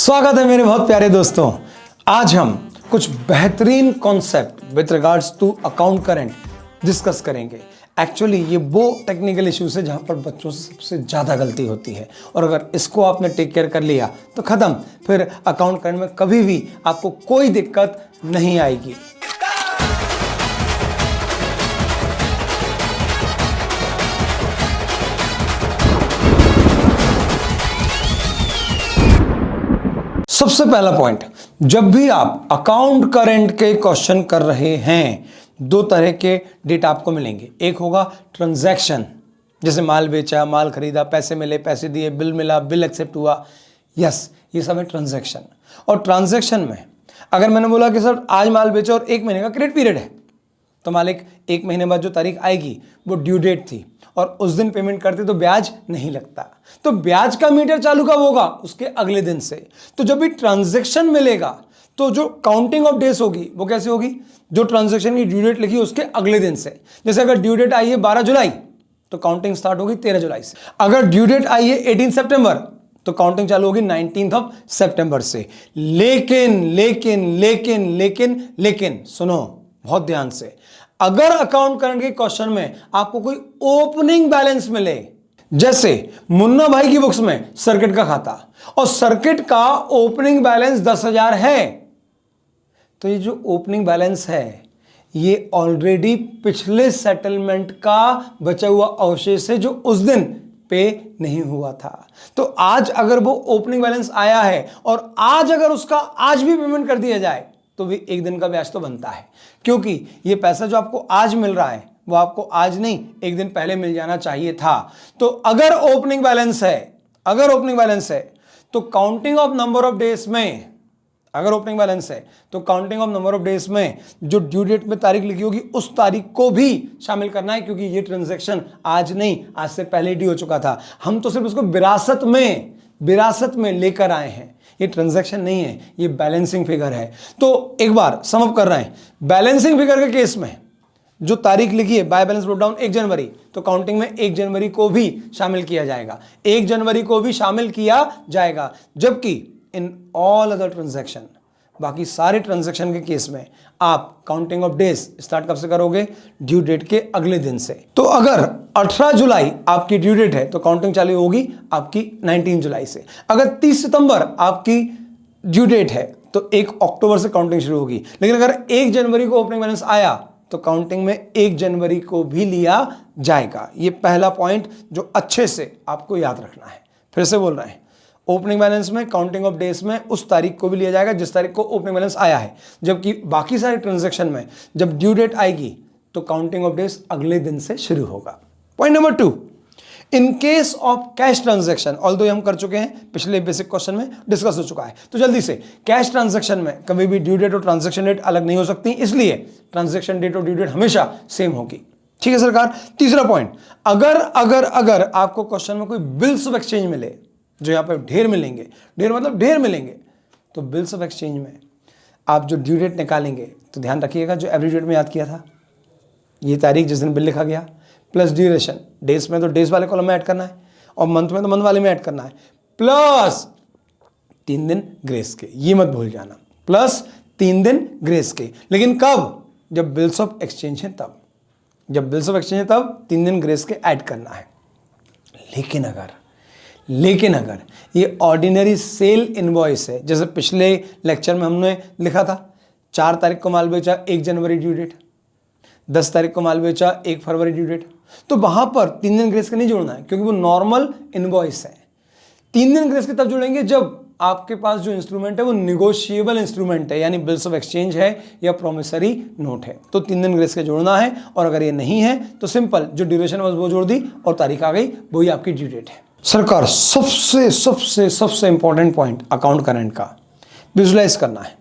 स्वागत है मेरे बहुत प्यारे दोस्तों। आज हम कुछ बेहतरीन concept with regards to account current discuss करेंगे। एक्चुअली ये वो टेक्निकल इश्यूज है जहां पर बच्चों से सबसे ज़्यादा गलती होती है और अगर इसको आपने टेक केयर कर लिया तो ख़त्म, फिर अकाउंट करंट में कभी भी आपको कोई दिक्कत नहीं आएगी। सबसे पहला पॉइंट, जब भी आप अकाउंट करंट के क्वेश्चन कर रहे हैं, दो तरह के डेटा आपको मिलेंगे। एक होगा ट्रांजैक्शन, जैसे माल बेचा, माल खरीदा, पैसे मिले, पैसे दिए, बिल मिला, बिल एक्सेप्ट हुआ, यस, ये सब है ट्रांजैक्शन। और ट्रांजैक्शन में अगर मैंने बोला कि सर आज माल बेचा और 1 महीने का क्रेडिट पीरियड है, तो मालिक 1 महीने बाद जो तारीख आएगी वो ड्यू डेट थी और उस दिन पेमेंट करते तो ब्याज नहीं लगता, तो ब्याज का मीटर चालू कब होगा? उसके अगले दिन से। तो जब भी ट्रांजैक्शन मिलेगा तो जो काउंटिंग ऑफ डेज होगी वो कैसे होगी? जो ट्रांजैक्शन की ड्यू डेट लिखी उसके अगले दिन से। जैसे अगर ड्यू डेट आई है 12 जुलाई तो काउंटिंग स्टार्ट होगी 13 जुलाई से। अगर ड्यू डेट आई है 18 सितंबर तो काउंटिंग चालू होगी 19 सितंबर से। लेकिन लेकिन लेकिन लेकिन लेकिन सुनो बहुत ध्यान से, अगर अकाउंट करंट के क्वेश्चन में आपको कोई ओपनिंग बैलेंस मिले, जैसे मुन्ना भाई की बुक्स में सर्किट का खाता और सर्किट का ओपनिंग बैलेंस 10,000 है, तो ये जो ओपनिंग बैलेंस है ये ऑलरेडी पिछले सेटलमेंट का बचा हुआ अवशेष है जो उस दिन पे नहीं हुआ था। तो आज अगर वो ओपनिंग बैलेंस आया है और आज अगर उसका आज भी पेमेंट कर दिया जाए तो भी 1 दिन का ब्याज तो बनता है, क्योंकि ये पैसा जो आपको आज मिल रहा है वो आपको आज नहीं 1 दिन पहले मिल जाना चाहिए था। तो अगर ओपनिंग बैलेंस है तो counting of number of days में, अगर ओपनिंग बैलेंस है तो counting of number of days में जो ड्यू डेट में तारीख लिखी होगी उस तारीख को भी शामिल करना है, क्योंकि ये ट्रांजैक्शन आज नहीं, आज से पहले ड्यू हो चुका था। हम तो सिर्फ उसको विरासत में लेकर आए हैं। ये ट्रांजैक्शन नहीं है, ये बैलेंसिंग फिगर है। तो एक बार सम अप कर रहे हैं, बैलेंसिंग फिगर के केस में जो तारीख लिखी है बाय बैलेंस ब्रोक डाउन 1 जनवरी, तो काउंटिंग में 1 जनवरी को भी शामिल किया जाएगा, 1 जनवरी को भी शामिल किया जाएगा। जबकि इन ऑल अदर ट्रांजैक्शन, बाकी सारे ट्रांजैक्शन के केस में आप काउंटिंग ऑफ डेज स्टार्ट कब से करोगे? ड्यू डेट के अगले दिन से। तो अगर 18 जुलाई आपकी ड्यू डेट है तो काउंटिंग चालू होगी आपकी 19 जुलाई से। अगर 30 सितंबर आपकी ड्यू डेट है तो 1 अक्टूबर से काउंटिंग शुरू होगी। लेकिन अगर 1 जनवरी को ओपनिंग बैलेंस आया तो काउंटिंग में 1 जनवरी को भी लिया जाएगा। ये पहला पॉइंट जो अच्छे से आपको याद रखना है। फिर से बोल रहे हैं, ओपनिंग बैलेंस में काउंटिंग ऑफ डेज में उस तारीख को भी लिया जाएगा जिस तारीख को ओपनिंग बैलेंस आया है, जबकि बाकी सारे ट्रांजैक्शन में जब ड्यू डेट आएगी तो काउंटिंग ऑफ डेज अगले दिन से शुरू होगा। Point number 2, in case of cash transaction, although हम कर चुके हैं, पिछले बेसिक क्वेश्चन में डिस्कस हो चुका है, तो जल्दी से, कैश ट्रांजैक्शन में कभी भी ड्यू डेट और ट्रांजैक्शन डेट अलग नहीं हो सकती, इसलिए ट्रांजैक्शन डेट और ड्यू डेट हमेशा सेम होगी। ठीक है सरकार। तीसरा पॉइंट, अगर आपको क्वेश्चन में कोई बिल्स ऑफ एक्सचेंज मिले, जो यहां पर ढेर मिलेंगे, तो बिल्स ऑफ एक्सचेंज में आप जो ड्यू डेट निकालेंगे तो ध्यान रखिएगा जो एवरेज डेट में याद किया था, ये तारीख जिस दिन बिल लिखा गया, प्लस ड्यूरेशन, डेज में तो डेज वाले कॉलम में ऐड करना है और मंथ में तो मंथ वाले में ऐड करना है, प्लस 3 दिन ग्रेस के, ये मत भूल जाना, प्लस 3 दिन ग्रेस के। लेकिन कब? जब बिल्स ऑफ एक्सचेंज है तब, 3 दिन ग्रेस के ऐड करना है। लेकिन अगर ये ऑर्डिनरी सेल इनवॉइस है, जैसे पिछले लेक्चर में हमने लिखा था 4 तारीख को माल बेचा, 1 जनवरी ड्यू डेट, 10 तारीख को माल बेचा, 1 फरवरी ड्यू डेट, तो वहां पर 3 दिन ग्रेस का नहीं जोड़ना है, क्योंकि वो नॉर्मल इनवॉइस है। 3 दिन ग्रेस के तब जोड़ेंगे जब आपके पास जो इंस्ट्रूमेंट है वो निगोशिएबल इंस्ट्रूमेंट है, यानी बिल्स ऑफ एक्सचेंज है या प्रोमिसरी नोट है, तो 3 दिन ग्रेस के जोड़ना है। और अगर ये नहीं है तो सिंपल जो ड्यूरेशन वो जोड़ दी और तारीख आ गई, वही आपकी ड्यू डेट है। सरकार, सबसे इंपॉर्टेंट पॉइंट अकाउंट करंट का विजुलाइज करना है।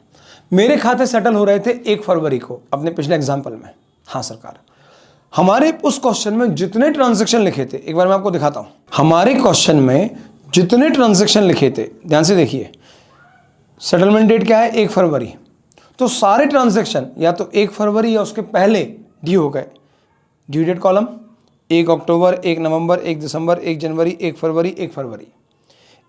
मेरे खाते सेटल हो रहे थे 1 फरवरी को अपने पिछले एग्जाम्पल में। हाँ सरकार, हमारे उस क्वेश्चन में जितने ट्रांजैक्शन लिखे थे, एक बार मैं आपको दिखाता हूं, हमारे क्वेश्चन में जितने ट्रांजैक्शन लिखे थे, ध्यान से देखिए, सेटलमेंट डेट क्या है? 1 फरवरी, तो सारे ट्रांजैक्शन या तो 1 फरवरी या उसके पहले ड्यू हो गए। ड्यू डेट कॉलम 1 अक्टूबर, 1 नवंबर, 1 दिसंबर, 1 जनवरी, 1 फरवरी, 1 फरवरी।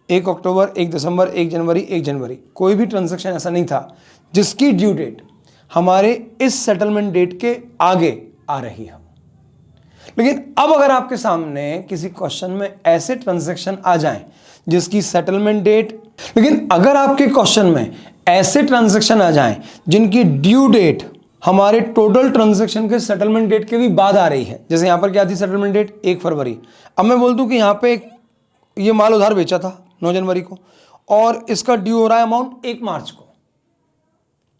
1 अक्टूबर, 1 दिसंबर, 1 जनवरी, 1 जनवरी, कोई भी ट्रांजैक्शन ऐसा नहीं था जिसकी ड्यू डेट हमारे इस सेटलमेंट डेट के आगे आ रही हो। लेकिन अब अगर आपके सामने किसी क्वेश्चन में ऐसे ट्रांजैक्शन आ जाएं जिसकी सेटलमेंट डेट, लेकिन अगर आपके क्वेश्चन में ऐसे ट्रांजैक्शन आ जाएं जिनकी ड्यू डेट हमारे टोटल ट्रांजैक्शन के सेटलमेंट डेट के भी बाद आ रही है, जैसे यहां पर क्या थी सेटलमेंट डेट 1 फरवरी, अब मैं बोल दूं कि यहां पे ये माल उधार बेचा था 9 जनवरी को और इसका ड्यू हो रहा है अमाउंट 1 मार्च को।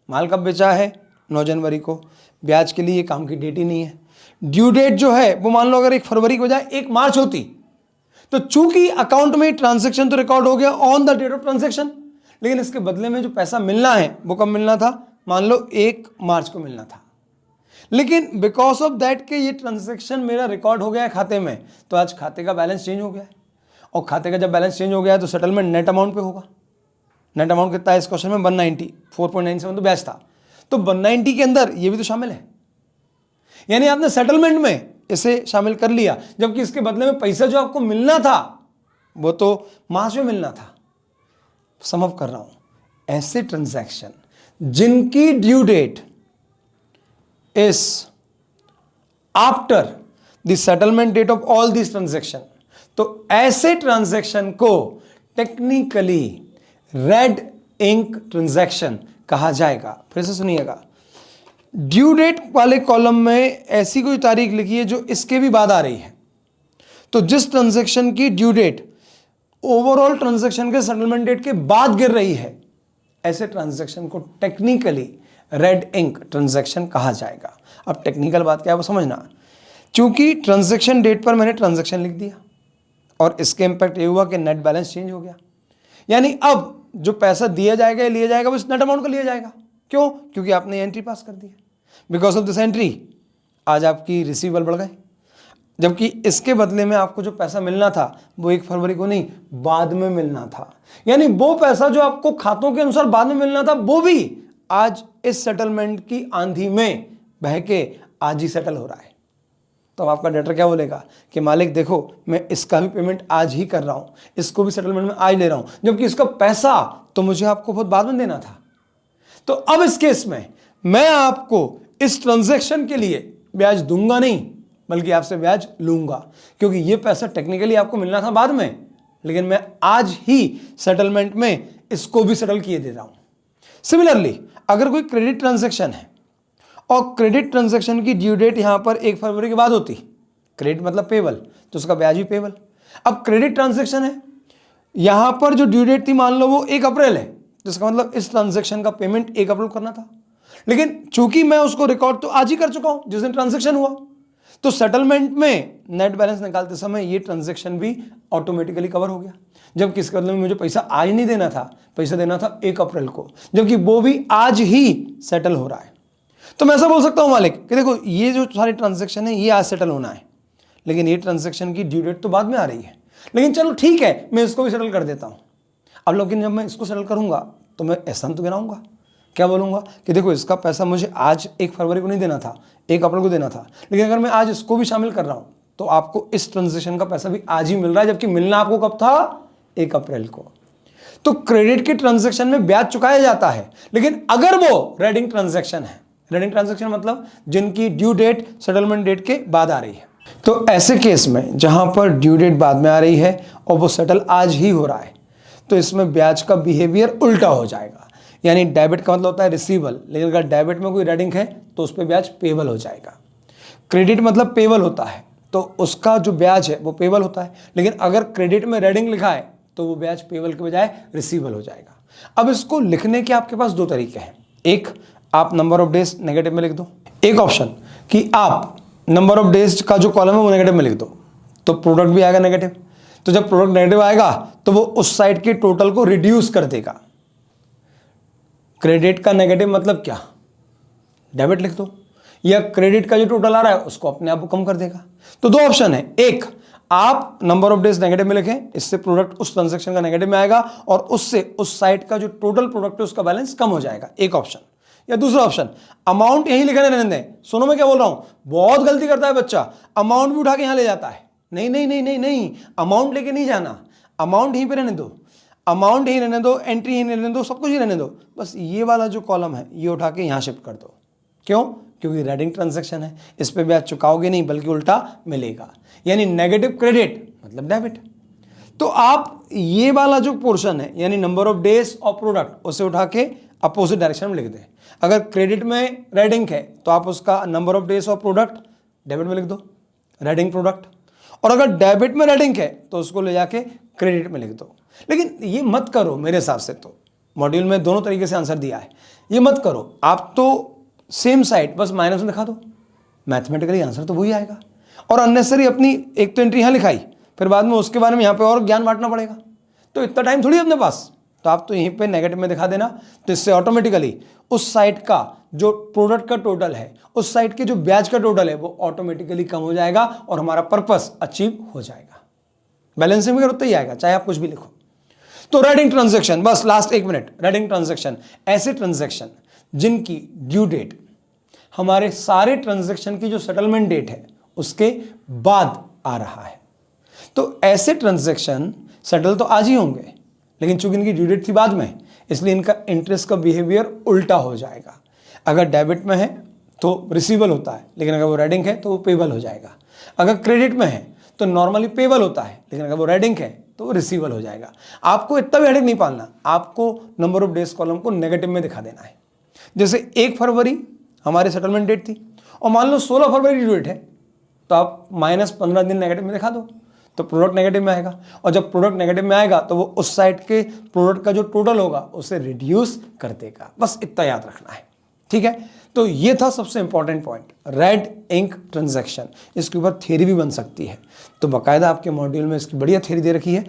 माल कब बेचा है? 9 जनवरी को। ब्याज के लिए ये काम की डेट ही नहीं है। ड्यू डेट जो है वो मान लो अगर 1 फरवरी को जाए 1 मार्च होती, तो चूंकि अकाउंट में ट्रांजैक्शन तो रिकॉर्ड हो गया on the date of transaction, लेकिन इसके बदले में जो पैसा मिलना है वो कब मिलना था? मान लो 1 मार्च को मिलना था। लेकिन बिकॉज ऑफ दैट कि ये ट्रांजैक्शन मेरा रिकॉर्ड हो गया है खाते में, तो आज खाते का बैलेंस चेंज हो गया है और खाते का जब बैलेंस चेंज हो गया है तो सेटलमेंट नेट अमाउंट पे होगा। नेट अमाउंट कितना है इस क्वेश्चन में? 190, 4.97 तो ब्याज था, तो 190 के अंदर ये भी तो शामिल है, यानी आपने सेटलमेंट में इसे शामिल कर लिया, जबकि इसके बदले में पैसा जो आपको मिलना था वो तो मार्च में मिलना था। सम अप कर रहा हूं, ऐसे ट्रांजैक्शन जिनकी due date is after the settlement date of all this transaction, तो ऐसे ट्रांजैक्शन को टेक्निकली रेड इंक ट्रांजैक्शन कहा जाएगा। फिर से सुनिएगा, ड्यू डेट वाले कॉलम में ऐसी कोई तारीख लिखी है जो इसके भी बाद आ रही है, तो जिस ट्रांजैक्शन की ड्यू डेट ओवरऑल ट्रांजैक्शन के सेटलमेंट डेट के बाद गिर रही है, ऐसे ट्रांजैक्शन को टेक्निकली रेड इंक ट्रांजैक्शन कहा जाएगा। अब टेक्निकल बात क्या है वो समझना, क्योंकि ट्रांजैक्शन डेट पर मैंने ट्रांजैक्शन लिख दिया और इसके इंपैक्ट ये हुआ कि नेट बैलेंस चेंज हो गया, यानी अब जो पैसा दिया जाएगा या लिया जाएगा वो इस नेट अमाउंट का लिया जाएगा। क्यों? क्योंकि आपने एंट्री पास कर दी है। बिकॉज ऑफ दिस एंट्री आज आपकी रिसीवेबल बढ़ गए, जबकि इसके बदले में आपको जो पैसा मिलना था वो 1 फरवरी को नहीं बाद में मिलना था, यानी वो पैसा जो आपको खातों के अनुसार बाद में मिलना था वो भी आज इस सेटलमेंट की आंधी में बह के आज ही सेटल हो रहा है। तो आपका डेटर क्या बोलेगा कि मालिक देखो मैं इसका भी पेमेंट आज ही कर रहा हूं, इसको भी सेटलमेंट में आज ले रहा हूं, जबकि इसका पैसा तो मुझे आपको बहुत बाद में देना था। तो अब इस केस में मैं आपको इस ट्रांजैक्शन के लिए ब्याज दूंगा नहीं, बल्कि आपसे ब्याज लूंगा, क्योंकि यह पैसा टेक्निकली आपको मिलना था बाद में, लेकिन मैं आज ही सेटलमेंट में इसको भी सेटल किए दे रहा हूं। सिमिलरली अगर कोई क्रेडिट ट्रांजैक्शन है और क्रेडिट ट्रांजैक्शन की ड्यू डेट यहां पर 1 फरवरी के बाद होती, क्रेडिट मतलब पेबल, तो उसका ब्याज भी पेबल। अब क्रेडिट ट्रांजैक्शन है, यहां पर जो ड्यू डेट थी मान लो वो 1 अप्रैल है, जिसका मतलब इस ट्रांजैक्शन का पेमेंट 1 अप्रैल करना था, लेकिन चूंकि मैं उसको रिकॉर्ड तो आज ही कर चुका हूं जिस दिन ट्रांजैक्शन हुआ, तो सेटलमेंट में नेट बैलेंस निकालते समय ये ट्रांजैक्शन भी ऑटोमेटिकली कवर हो गया, जबकि इसके बदले में मुझे पैसा आज नहीं देना था, पैसा देना था 1 अप्रैल को, जबकि वो भी आज ही सेटल हो रहा है। तो मैं ऐसा बोल सकता हूं मालिक कि देखो ये जो सारे ट्रांजैक्शन है ये आज सेटल होना है, लेकिन ये ट्रांजैक्शन की ड्यू डेट तो बाद में आ रही है, लेकिन चलो ठीक है मैं इसको भी सेटल कर देता हूं। अब लेकिन जब मैं इसको सेटल करूंगा तो मैं ऐसा तो गिनाऊंगा, क्या बोलूंगा कि देखो इसका पैसा मुझे आज 1 फरवरी को नहीं देना था, 1 अप्रैल को देना था, लेकिन अगर मैं आज इसको भी शामिल कर रहा हूं तो आपको इस ट्रांजैक्शन का पैसा भी आज ही मिल रहा है, जबकि मिलना आपको कब था? 1 अप्रैल को। तो क्रेडिट के ट्रांजैक्शन में ब्याज चुकाया जाता है, लेकिन अगर वो रेडिंग ट्रांजैक्शन है, रेडिंग ट्रांजैक्शन मतलब जिनकी ड्यू डेट सेटलमेंट डेट के बाद आ रही है, तो ऐसे केस में जहां पर ड्यू डेट बाद में आ रही है और वो सेटल आज ही हो रहा है, तो इसमें ब्याज का बिहेवियर उल्टा हो जाएगा, यानी डेबिट का मतलब होता है रिसीवेबल, लेकिन अगर डेबिट में कोई रेडिंग है तो उस पर ब्याज पेबल हो जाएगा। क्रेडिट मतलब पेबल होता है तो उसका जो ब्याज है वो पेबल होता है, लेकिन अगर क्रेडिट में रेडिंग लिखा है तो वो ब्याज पेबल के बजाय रिसीवेबल हो जाएगा। अब इसको लिखने के आपके पास 2 तरीके हैं, एक आप नंबर ऑफ डेज नेगेटिव में लिख दो, एक ऑप्शन कि आप नंबर ऑफ डेज का जो कॉलम है वो नेगेटिव में लिख दो, तो प्रोडक्ट भी आएगा नेगेटिव। तो जब प्रोडक्ट नेगेटिव आएगा तो वो उस साइड के टोटल को रिड्यूस कर देगा। क्रेडिट का नेगेटिव मतलब क्या? डेबिट लिख दो, या क्रेडिट का जो टोटल आ रहा है उसको अपने आप कम कर देगा। तो 2 ऑप्शन है, एक आप नंबर ऑफ डेज नेगेटिव में लिखें, इससे प्रोडक्ट उस ट्रांजैक्शन का नेगेटिव में आएगा और उससे उस साइड का जो टोटल प्रोडक्ट है उसका बैलेंस कम हो जाएगा, एक ऑप्शन। या दूसरा ऑप्शन अमाउंट यहीं लिखने रहने दें। सुनो मैं क्या बोल रहा हूं, बहुत गलती करता है बच्चा, अमाउंट भी उठा के यहां ले जाता है। नहीं नहीं नहीं नहीं नहीं, अमाउंट लेके नहीं जाना, अमाउंट यहीं पे रहने दो, अमाउंट ही रहने दो, एंट्री ही रहने दो, सब कुछ ही रहने दो, बस ये वाला जो कॉलम है ये उठा के यहाँ शिफ्ट कर दो। क्यों? क्योंकि रेडिंग ट्रांजैक्शन है, इस पे ब्याज चुकाओगे नहीं बल्कि उल्टा मिलेगा, यानी नेगेटिव क्रेडिट मतलब डेबिट। तो आप ये वाला जो पोर्शन है यानी नंबर ऑफ डेज और प्रोडक्ट उसे उठा के अपोजिट डायरेक्शन में लिख दें। अगर क्रेडिट में रेडिंग है तो आप उसका नंबर ऑफ डेज और प्रोडक्ट डेबिट में लिख दो, रेडिंग प्रोडक्ट, और अगर डेबिट में रेडिंग है तो उसको ले जाके क्रेडिट में लिख दो। लेकिन ये मत करो, मेरे हिसाब से तो मॉड्यूल में दोनों तरीके से आंसर दिया है, ये मत करो, आप तो सेम साइड बस माइनस में दिखा दो, मैथमेटिकली आंसर तो वही आएगा। और अननेसेसरी अपनी एक तो एंट्री यहाँ लिखाई, फिर बाद में उसके बारे में यहाँ पे और ज्ञान बांटना पड़ेगा, तो इतना टाइम थोड़ी अपने पास, तो आप तो यहीं पे नेगेटिव में दिखा देना, तो इससे ऑटोमेटिकली उस साइड का जो प्रोडक्ट का टोटल है, उस साइड के जो ब्याज का टोटल है वो ऑटोमेटिकली कम हो जाएगा और हमारा पर्पस अचीव हो जाएगा। बैलेंसिंग में ही आएगा, चाहे आप कुछ भी लिखो। तो रेडिंग ट्रांजैक्शन, बस लास्ट 1 मिनट, रेडिंग ट्रांजैक्शन ऐसे ट्रांजैक्शन जिनकी ड्यू डेट हमारे सारे ट्रांजैक्शन की जो सेटलमेंट डेट है उसके बाद आ रहा है। तो ऐसे ट्रांजैक्शन सेटल तो आज ही होंगे, लेकिन चूंकि इनकी ड्यू डेट थी बाद में, इसलिए इनका इंटरेस्ट का बिहेवियर उल्टा हो जाएगा। अगर डेबिट में है तो रिसीवेबल होता है, लेकिन अगर वो रेडिंग है तो वो पेबल हो जाएगा। अगर क्रेडिट में है तो नॉर्मली पेबल होता है, लेकिन अगर वो रेडिंग है तो वो रिसीवेबल हो जाएगा। आपको इतना भी हेडेक नहीं पालना, आपको नंबर ऑफ डेज कॉलम को नेगेटिव में दिखा देना है। जैसे 1 फरवरी हमारी सेटलमेंट डेट थी और मान लो 16 फरवरी ड्यू डेट है, तो आप -15 दिन नेगेटिव में दिखा दो, तो प्रोडक्ट नेगेटिव में आएगा। और जब प्रोडक्ट नेगेटिव में आएगा तो वो उस साइड के प्रोडक्ट का जो टोटल होगा उसे रिड्यूस कर देगा। बस इतना याद रखना है, ठीक है। तो ये था सबसे important point, red ink transaction. इसके ऊपर थ्योरी भी बन सकती है, तो बाकायदा आपके मॉड्यूल में इसकी बढ़िया थ्योरी दे रखी है,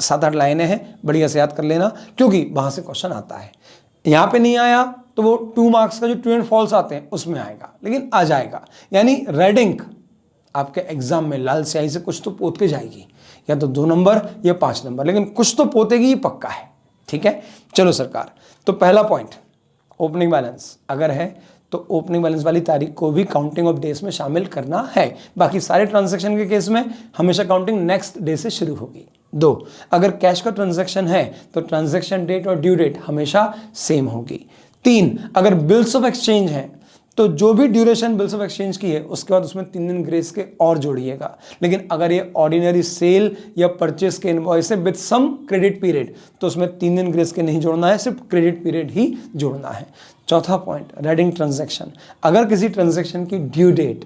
7-8 लाइनें हैं, बढ़िया से याद कर लेना, क्योंकि वहां से क्वेश्चन आता है। यहाँ पे नहीं आया तो वो 2 मार्क्स का जो ट्रू एंड फॉल्स आते हैं उसमें आएगा, लेकिन आ जाएगा। यानी रेड इंक आपके एग्जाम में लाल स्याही से कुछ तो पोत के जाएगी, या तो 2 नंबर या 5 नंबर, लेकिन कुछ तो पोतेगी, ये पक्का है, ठीक है। चलो सरकार, तो पहला पॉइंट ओपनिंग बैलेंस अगर है तो ओपनिंग बैलेंस वाली तारीख को भी काउंटिंग ऑफ डेज में शामिल करना है। बाकी सारे ट्रांजैक्शन के केस में हमेशा काउंटिंग नेक्स्ट डे से शुरू होगी। 2, अगर कैश का ट्रांजैक्शन है तो ट्रांजैक्शन डेट और ड्यू डेट हमेशा सेम होगी। 3, अगर बिल्स ऑफ एक्सचेंज है तो जो भी ड्यूरेशन बिल्स ऑफ एक्सचेंज की है उसके बाद उसमें 3 दिन ग्रेस के और जोड़िएगा। लेकिन अगर ये ऑर्डिनरी सेल या परचेस के इनवॉइस है विद सम क्रेडिट पीरियड तो उसमें 3 दिन ग्रेस के नहीं जोड़ना है, सिर्फ क्रेडिट पीरियड ही जोड़ना है। चौथा पॉइंट, रेडिंग ट्रांजैक्शन, अगर किसी ट्रांजैक्शन की ड्यू डेट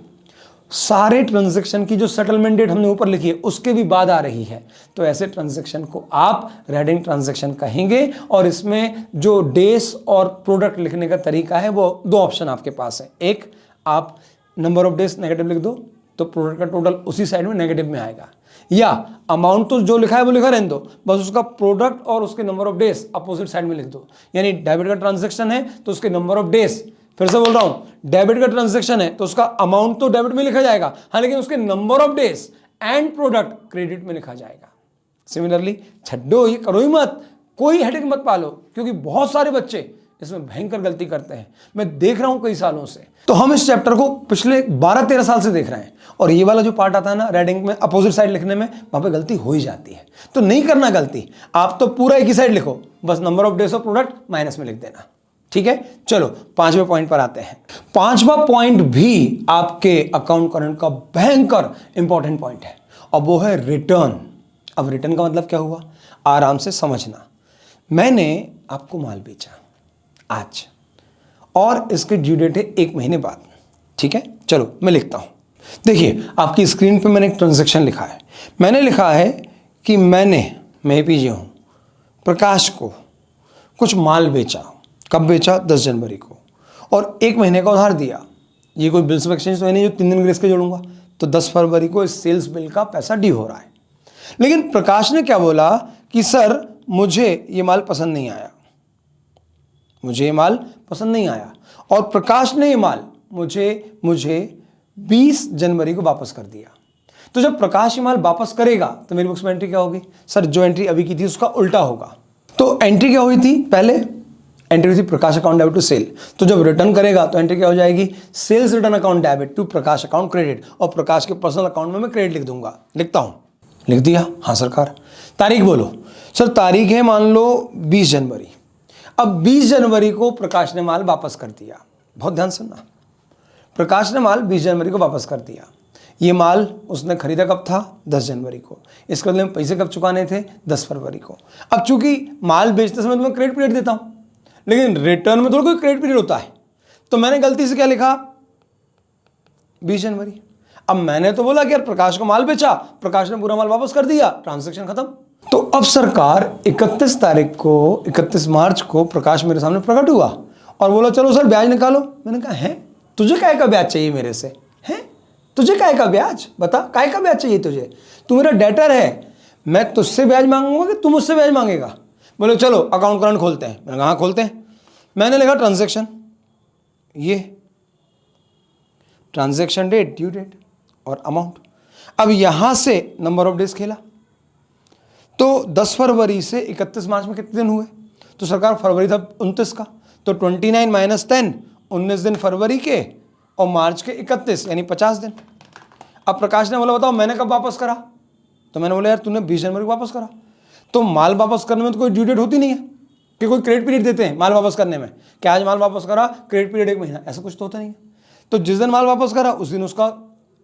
सारे ट्रांजैक्शन की जो सेटलमेंट डेट हमने ऊपर लिखी है उसके भी बाद आ रही है तो ऐसे ट्रांजैक्शन को आप रेडिंग ट्रांजैक्शन कहेंगे। और इसमें जो डेज और प्रोडक्ट लिखने का तरीका है वो 2 ऑप्शन आपके पास है। एक, आप नंबर ऑफ डेज नेगेटिव लिख दो तो प्रोडक्ट का टोटल उसी साइड में नेगेटिव में आएगा, या अमाउंट तो जो लिखा है वो लिखा रहने दो, बस उसका प्रोडक्ट और उसके number of days opposite side में लिख दो। यानी डेबिट का ट्रांजैक्शन है तो उसके नंबर ऑफ डेज, फिर से बोल रहा हूं, डेबिट का ट्रांजैक्शन है तो उसका अमाउंट तो डेबिट में लिखा जाएगा, हाँ, लेकिन उसके number of days and product credit में लिखा जाएगा। सिमिलरली छड्डो, ये करो ही मत, कोई हेडेक मत पालो, क्योंकि बहुत सारे बच्चे इसमें भयंकर गलती करते हैं, मैं देख रहा हूं कई सालों से। तो हम इस चैप्टर को पिछले 12-13 साल से देख रहे हैं, और ये वाला जो पार्ट आता है ना रेडिंग में अपोजिट साइड लिखने में, वहां पे गलती हो ही जाती है। तो नहीं करना गलती, आप तो पूरा एक ही साइड लिखो, बस number of days of product minus में लिख देना, ठीक है। चलो 5वें पॉइंट पर आते हैं। 5वां पॉइंट भी आपके अकाउंट करंट का भयंकर इंपॉर्टेंट पॉइंट है, और वो है रिटर्न। अब रिटर्न का मतलब क्या हुआ, आराम से समझना। मैंने आपको माल बेचा आज और इसकी ड्यू डेट है 1 महीने बाद, ठीक है। चलो मैं लिखता हूं, देखिए आपकी स्क्रीन पे मैंने एक ट्रांजैक्शन लिखा है। मैंने लिखा है कि मैं पीजे हूं, प्रकाश को कुछ माल बेचा। कब बेचा? 10 जनवरी को, और 1 महीने का उधार दिया। ये कोई बिल्स ऑफ एक्सचेंज तो है नहीं जो 3 दिन ग्रेस के जोड़ूंगा, तो 10 फरवरी को इस सेल्स बिल का पैसा ड्यू हो रहा है। लेकिन प्रकाश ने क्या बोला कि सर मुझे ये माल पसंद नहीं आया, मुझे ये माल पसंद नहीं आया, और प्रकाश ने ये माल मुझे 20 जनवरी को वापस कर दिया। तो जब प्रकाश ये माल वापस करेगा तो मेरी बुक्स में एंट्री क्या होगी? सर जो एंट्री अभी की थी उसका उल्टा होगा। तो एंट्री क्या हुई थी? पहले एंट्री हुई थी Prakash account debit to sale, तो जब रिटर्न करेगा तो एंट्री क्या हो जाएगी? Sales return account debit to Prakash account credit, और प्रकाश के पर्सनल अकाउंट में मैं क्रेडिट लिख दूंगा। लिखता हूं, लिख दिया, हाँ सरकार। तारीख बोलो सर, तारीख है मान लो 20 जनवरी। अब 20 जनवरी को प्रकाश ने माल वापस कर दिया। बहुत ध्यान सुनना, प्रकाश ने माल 20 जनवरी को वापस कर दिया। ये माल उसने खरीदा कब था? 10 जनवरी को। इसके बदले में पैसे कब चुकाने थे? 10 फरवरी को। अब चूंकि माल बेचते समय तो मैं क्रेडिट पीरियड देता हूं, लेकिन रिटर्न में थोड़ा कोई क्रेडिट पीरियड होता है, तो मैंने गलती से क्या लिखा? 20 जनवरी। अब मैंने तो बोला कि यार प्रकाश को माल बेचा, प्रकाश ने पूरा माल वापस कर दिया, ट्रांजैक्शन खत्म। तो अब सरकार 31 मार्च को प्रकाश मेरे सामने प्रकट हुआ और बोला चलो सर ब्याज निकालो। मैंने कहा है तुझे काय का ब्याज चाहिए मेरे से? हैं तुझे काय का ब्याज? बता काय का ब्याज चाहिए तुझे? तू मेरा डेटर है, मैं तुझसे ब्याज मांगूंगा कि तू मुझसे ब्याज मांगेगा? बोले चलो अकाउंट करंट खोलते हैं। मैंने कहा हाँ खोलते हैं। मैंने लिखा ट्रांजैक्शन, ये ट्रांजैक्शन डेट, ड्यू डेट और अमाउंट। अब यहां से नंबर ऑफ डेज खेला, तो 10 फरवरी से 31 मार्च में कितने दिन हुए? तो सरकार फरवरी था 29 का, तो 29 माइनस 10, 19 दिन फरवरी के और मार्च के 31, यानी 50 दिन। अब प्रकाश ने बोला बताओ मैंने कब वापस करा? तो मैंने बोला यार तूने 20 जनवरी को वापस करा। तो माल वापस करने में तो कोई ड्यू डेट होती नहीं है कि कोई क्रेडिट पीरियड देते हैं माल वापस करने में, कि आज माल वापस करा क्रेडिट पीरियड 1 महीना, ऐसा कुछ तो होता नहीं है। तो जिस दिन माल वापस करा उस दिन उसका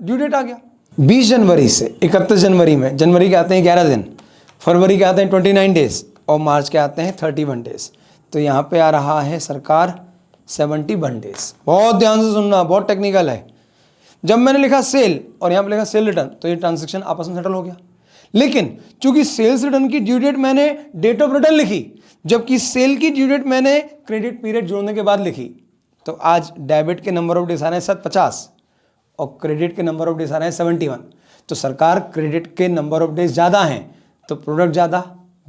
ड्यू डेट आ गया। 20 जनवरी से 31 जनवरी में, जनवरी के आते हैं 11 दिन, फरवरी के आते हैं 29 डेज और मार्च के आते हैं 31 डेज। तो यहाँ पे आ रहा है सरकार 71 डेज। बहुत ध्यान से सुनना, बहुत टेक्निकल है। जब मैंने लिखा सेल और यहाँ पे लिखा सेल रिटर्न, तो ये ट्रांजैक्शन आपस में सेटल हो गया। लेकिन चूंकि सेल्स रिटर्न की ड्यू डेट मैंने डेट ऑफ रिटर्न लिखी, जबकि सेल की ड्यू डेट मैंने क्रेडिट पीरियड जोड़ने के बाद लिखी, तो आज डेबिट के नंबर ऑफ डेज आ रहे हैं 50 और क्रेडिट के नंबर ऑफ डेज आ रहे हैं 71। तो सरकार क्रेडिट के नंबर ऑफ डेज ज़्यादा हैं तो प्रोडक्ट ज़्यादा,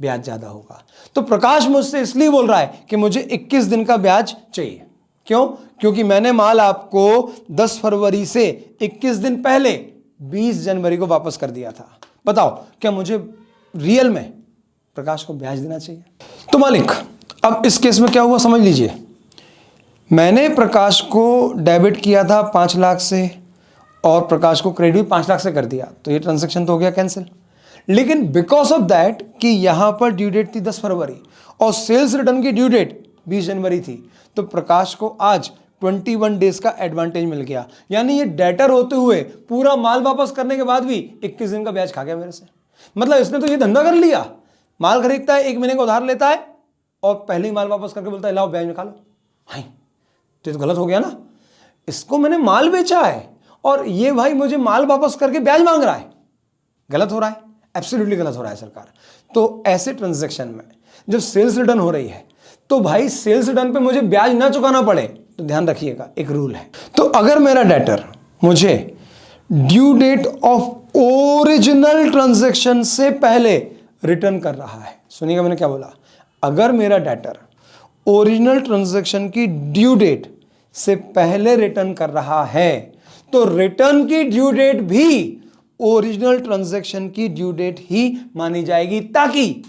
ब्याज ज़्यादा होगा। तो प्रकाश मुझसे इसलिए बोल रहा है कि मुझे 21 दिन का ब्याज चाहिए। क्यों? क्योंकि मैंने माल आपको 10 फरवरी से 21 दिन पहले 20 जनवरी को वापस कर दिया था। बताओ क्या मुझे रियल में प्रकाश को ब्याज देना चाहिए? तो मालिक अब इस केस में क्या हुआ समझ लीजिए। मैंने प्रकाश को डेबिट किया था 5 लाख से और प्रकाश को क्रेडिट भी 5 लाख से कर दिया, तो ये ट्रांजैक्शन तो हो गया कैंसिल। लेकिन बिकॉज ऑफ दैट कि यहां पर ड्यू डेट थी 10 फरवरी और सेल्स रिटर्न की ड्यू डेट 20 जनवरी थी, तो प्रकाश को आज 21 डेज का एडवांटेज मिल गया। यानी ये डेटर होते हुए पूरा माल वापस करने के बाद भी 21 दिन का ब्याज खा गया मेरे से। मतलब इसने तो ये धंधा कर लिया, माल खरीदता है 1 महीने का उधार लेता है और पहले ही माल वापस करके बोलता है लाओ ब्याज निकालो। हाय तो गलत हो गया ना। इसको मैंने माल बेचा है और ये भाई मुझे माल वापस करके ब्याज मांग रहा है। गलत हो रहा है, एब्सोल्युटली गलत हो रहा है सरकार। तो ऐसे ट्रांजैक्शन में जब सेल्स रिटर्न हो रही है तो भाई सेल्स रिटर्न पे मुझे ब्याज ना चुकाना पड़े, तो ध्यान रखिएगा एक रूल है। तो अगर मेरा डेटर मुझे due date of original transaction से पहले रिटर्न कर रहा है, सुनिएगा मैंने क्या बोला, अगर मेरा डेटर ओरिजिनल ट्रांजैक्शन की ड्यू डेट से पहले रिटर्न कर रहा है तो रिटर्न की ड्यू डेट भी ओरिजिनल ट्रांजैक्शन की ड्यू डेट ही मानी जाएगी, ताकि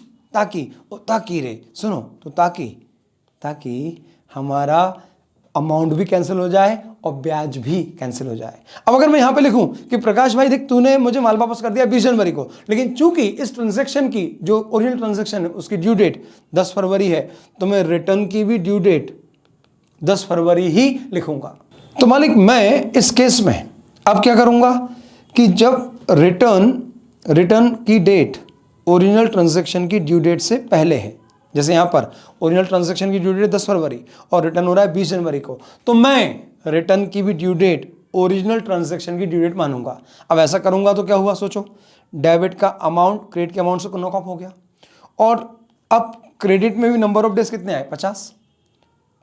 रे सुनो, तो ताकि हमारा अमाउंट भी कैंसिल हो जाए और ब्याज भी कैंसिल हो जाए। अब अगर मैं यहां पे लिखूं कि प्रकाश भाई देख तूने मुझे माल वापस कर दिया 20 जनवरी को, लेकिन चूंकि इस ट्रांजैक्शन की जो ओरिजिनल ट्रांजैक्शन है उसकी ड्यू डेट 10 फरवरी है, तो मैं रिटर्न की भी ड्यू डेट 10 फरवरी ही लिखूंगा। तो मालिक मैं इस केस में अब क्या करूंगा कि जब रिटर्न की डेट ओरिजिनल ट्रांजैक्शन की ड्यू डेट से पहले है, जैसे यहां पर ओरिजिनल ट्रांजैक्शन की ड्यू डेट 10 फरवरी और रिटर्न हो रहा है 20 जनवरी को, तो मैं रिटर्न की भी ड्यू डेट ओरिजिनल ट्रांजैक्शन की ड्यू डेट मानूंगा। अब ऐसा करूंगा तो क्या हुआ सोचो, डेबिट का अमाउंट क्रेडिट के अमाउंट से नॉक ऑफ हो गया और अब क्रेडिट में भी नंबर ऑफ डेज कितने आए 50,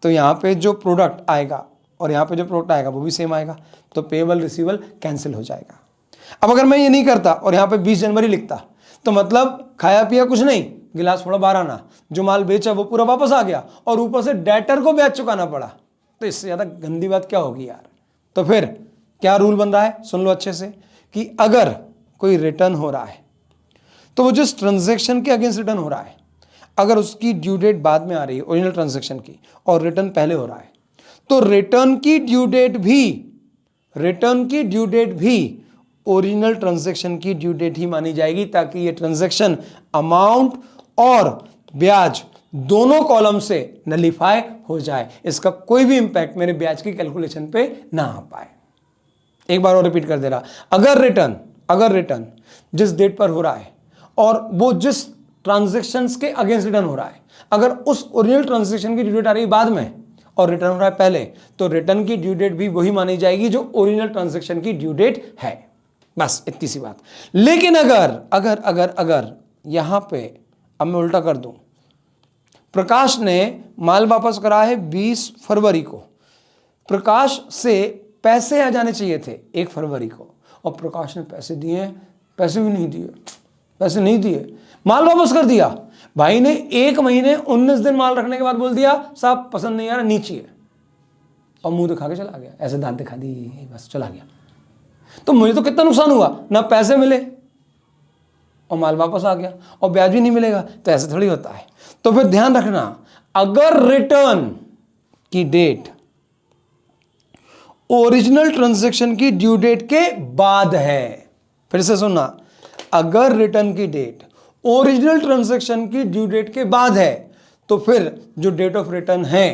तो यहाँ पे जो प्रोडक्ट आएगा और यहाँ पे जो प्रोडक्ट आएगा वो भी सेम आएगा, तो पेबल रिसीवेबल कैंसिल हो जाएगा। अब अगर मैं ये नहीं करता और यहाँ पे 20 जनवरी लिखता तो मतलब खाया पिया कुछ नहीं, गिलास थोड़ा बाहर आना, जो माल बेचा वो पूरा वापस आ गया और ऊपर से डेटर को ब्याज चुकाना पड़ा, तो इससे ज़्यादा गंदी बात क्या होगी यार। तो फिर क्या रूल बन रहा है, सुन लो अच्छे से, कि अगर कोई रिटर्न हो रहा है तो वो जिस ट्रांजैक्शन के अगेंस्ट रिटर्न हो रहा है, अगर उसकी ड्यू डेट बाद में आ रही है ओरिजिनल ट्रांजैक्शन की और रिटर्न पहले हो रहा है, तो रिटर्न की ड्यू डेट भी ओरिजिनल ट्रांजैक्शन की ड्यू डेट ही मानी जाएगी, ताकि ये ट्रांजैक्शन अमाउंट और ब्याज दोनों कॉलम से नलीफाई हो जाए, इसका कोई भी इंपैक्ट मेरे ब्याज की कैलकुलेशन पे ना आ पाए। एक बार और रिपीट कर दे रहा, अगर रिटर्न जिस डेट पर हो रहा है और वो जिस ट्रांजैक्शंस के अगेंस्ट रिटर्न हो रहा है, अगर उस ओरिजिनल ट्रांजैक्शन की ड्यू डेट आ रही है बाद में और रिटर्न हो रहा है पहले, तो रिटर्न की ड्यू डेट भी वही मानी जाएगी जो ओरिजिनल ट्रांजैक्शन की ड्यू डेट है। बस इतनी सी बात। लेकिन अगर यहां पे अब मैं उल्टा कर दूं, प्रकाश ने माल वापस करा है 20 फरवरी को, प्रकाश से पैसे आ जाने चाहिए थे 1 फरवरी को, और प्रकाश ने पैसे दिए, पैसे नहीं दिए, माल वापस कर दिया। भाई ने 1 महीने 19 दिन माल रखने के बाद बोल दिया साहब पसंद नहीं आ रहा, नीचे, और मुंह दिखा के चला गया, ऐसे दांत दिखा दी, बस चला गया। तो मुझे तो कितना नुकसान हुआ, ना पैसे मिले और माल वापस आ गया और ब्याज भी नहीं मिलेगा। तो ऐसे थोड़ी होता है। तो फिर ध्यान रखना, अगर रिटर्न की डेट ओरिजिनल ट्रांजैक्शन की ड्यू डेट के बाद है, फिर से सुनना, अगर रिटर्न की डेट ओरिजिनल ट्रांजैक्शन की ड्यू डेट के बाद है, तो फिर जो डेट ऑफ रिटर्न है